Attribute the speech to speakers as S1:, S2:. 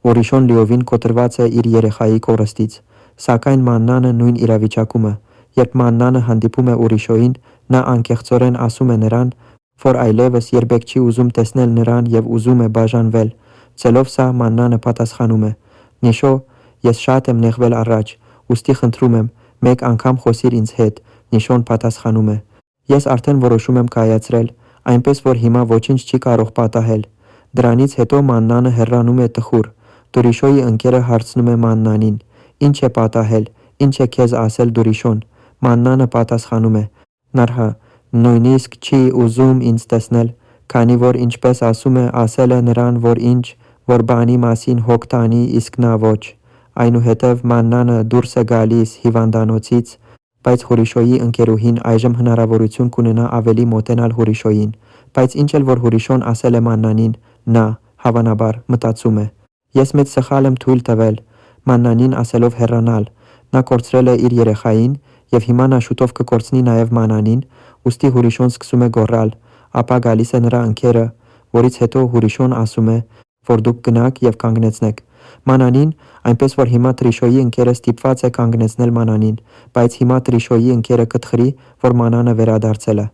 S1: Ուրիշոն լիովին կոտրված է իր երեխայի կորստից, սակայն մաննանը նույն իրավիճակում է, երբ մաննանը հանդիպում է ուրիշոյին, նա անկեղծորեն ասում է նրան, որ այլևս երբեք չի ուզում տեսնել նրան և ուզում է բաժանվել, ցելով սա մաննանը պատասխանում է. «Նիշո, ես շատ եմ նեղվել առաջ, ուստի խնդրում եմ, մեկ անգամ խոսիր ինձ հետ»։ Նիշոն պատասխանում է. «Ես արդեն որոշում եմ կայացրել, այնպես որ հիմա ոչինչ չի կարող պատահել»։ Դրանից հետո մաննանը հեռանում է տխուր։ Դուրիշոյի ընկերը հարցնում է մաննանին. «Ինչ է պատահել, ինչ է քեզ ասել Դուրիշոն»։ Մաննանը պատասխանում է. «Նարհա, նույնիսկ չի ուզում ինձ տեսնել, քանի որ ինչպես ասում է, ասել է նրան, որ բանի մասին հոգ տանի, իսկ նա ոչ»։ Այնուհետև մաննանը դուրս է գալիս հիվանդանոցից, բայց Հուրիշոյի ընկերուհին այժմ հնարավորություն կունենա ավելի մոտենալ Հուրիշոյին, բայց ինչ էլ որ Հուրիշոն ասել է մաննանին, նա, հավանաբար, մտածում է. «Ես մեծ սխալ եմ թույլ տվել մաննանին ասելով հեռանալ, նա կորցրել է իր երեխային և հիմա նա շուտով կկորցնի նաև մանանին, ուստի Հուրիշոն սկսում է գոռալ, ապա գալիս է նրա ընկերը, որից հետո Հուրիշոն ասում է, որ դուք գնաք և կանգնեցնեք մանանին, այնպես որ հիմա Տրիշոյի ընկերը ստիպված է կանգնեցնել մանանին, բայց հիմա Տրիշոյի ընկերը կթխրի, որ մանանը վերադարձել է»։